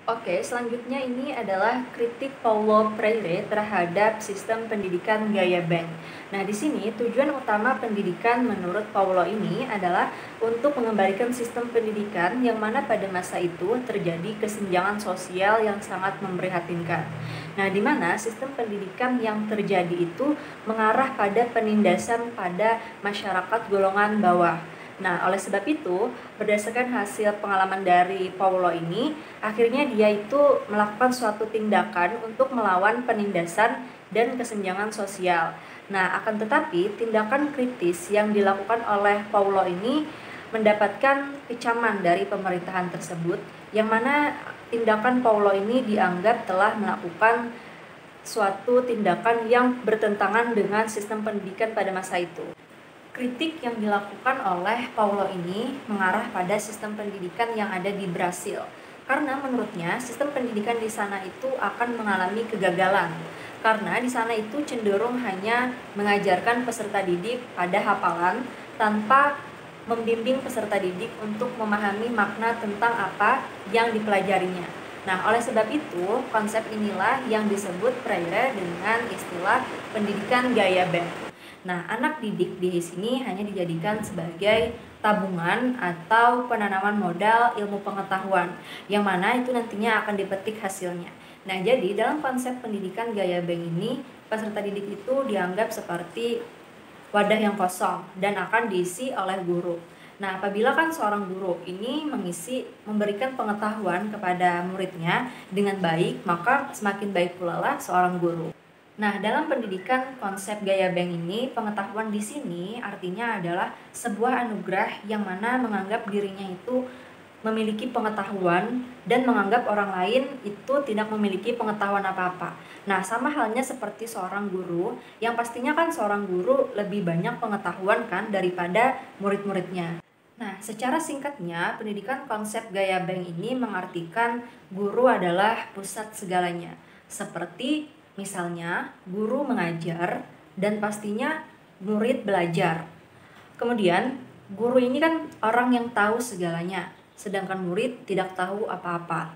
Oke, selanjutnya ini adalah kritik Paulo Freire terhadap sistem pendidikan gaya Bank. Nah, di sini tujuan utama pendidikan menurut Paulo ini adalah untuk mengembalikan sistem pendidikan yang mana pada masa itu terjadi kesenjangan sosial yang sangat memprihatinkan. Nah, di mana sistem pendidikan yang terjadi itu mengarah pada penindasan pada masyarakat golongan bawah. Nah, oleh sebab itu, berdasarkan hasil pengalaman dari Paulo ini, akhirnya dia itu melakukan suatu tindakan untuk melawan penindasan dan kesenjangan sosial. Nah, akan tetapi tindakan kritis yang dilakukan oleh Paulo ini mendapatkan kecaman dari pemerintahan tersebut, yang mana tindakan Paulo ini dianggap telah melakukan suatu tindakan yang bertentangan dengan sistem pendidikan pada masa itu. Kritik yang dilakukan oleh Paulo ini mengarah pada sistem pendidikan yang ada di Brasil. Karena menurutnya sistem pendidikan di sana itu akan mengalami kegagalan. Karena di sana itu cenderung hanya mengajarkan peserta didik pada hafalan tanpa membimbing peserta didik untuk memahami makna tentang apa yang dipelajarinya. Nah, oleh sebab itu, konsep inilah yang disebut Freire dengan istilah pendidikan gaya Bem. Nah, anak didik di sini hanya dijadikan sebagai tabungan atau penanaman modal ilmu pengetahuan, yang mana itu nantinya akan dipetik hasilnya. Nah, jadi dalam konsep pendidikan gaya Bank ini, peserta didik itu dianggap seperti wadah yang kosong dan akan diisi oleh guru. Nah, apabila kan seorang guru ini memberikan pengetahuan kepada muridnya dengan baik, maka semakin baik pula lah seorang guru. Nah, dalam pendidikan konsep gaya Bank ini, pengetahuan di sini artinya adalah sebuah anugerah yang mana menganggap dirinya itu memiliki pengetahuan dan menganggap orang lain itu tidak memiliki pengetahuan apa-apa. Nah, sama halnya seperti seorang guru, yang pastinya kan seorang guru lebih banyak pengetahuan kan daripada murid-muridnya. Nah, secara singkatnya, pendidikan konsep gaya Bank ini mengartikan guru adalah pusat segalanya. Seperti misalnya, guru mengajar dan pastinya murid belajar. Kemudian, guru ini kan orang yang tahu segalanya, sedangkan murid tidak tahu apa-apa.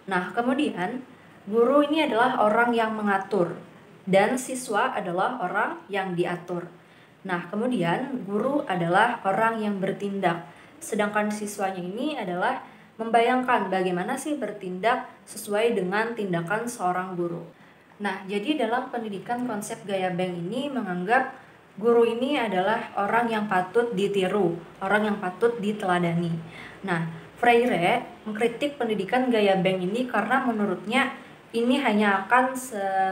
Nah, kemudian guru ini adalah orang yang mengatur dan siswa adalah orang yang diatur. Nah, kemudian guru adalah orang yang bertindak, sedangkan siswanya ini adalah membayangkan bagaimana sih bertindak sesuai dengan tindakan seorang guru. Nah, jadi dalam pendidikan konsep gaya Bank ini menganggap guru ini adalah orang yang patut ditiru, orang yang patut diteladani. Nah, Freire mengkritik pendidikan gaya Bank ini karena menurutnya ini hanya akan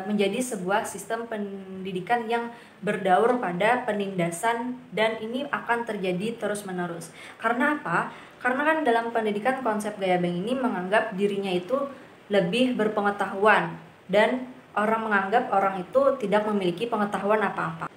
menjadi sebuah sistem pendidikan yang berdaur pada penindasan dan ini akan terjadi terus-menerus. Karena apa? Karena kan dalam pendidikan konsep gaya Bank ini menganggap dirinya itu lebih berpengetahuan dan orang menganggap orang itu tidak memiliki pengetahuan apa-apa.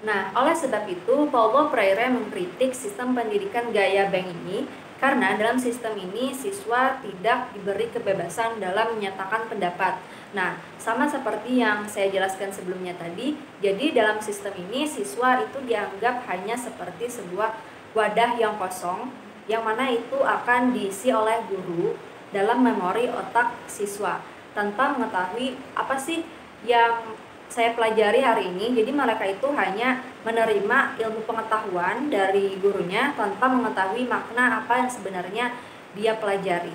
Nah, oleh sebab itu, Paulo Freire mengkritik sistem pendidikan gaya Bank ini karena dalam sistem ini siswa tidak diberi kebebasan dalam menyatakan pendapat. Nah, sama seperti yang saya jelaskan sebelumnya tadi, jadi dalam sistem ini siswa itu dianggap hanya seperti sebuah wadah yang kosong, yang mana itu akan diisi oleh guru dalam memori otak siswa tanpa mengetahui apa sih yang saya pelajari hari ini. Jadi mereka itu hanya menerima ilmu pengetahuan dari gurunya tanpa mengetahui makna apa yang sebenarnya dia pelajari.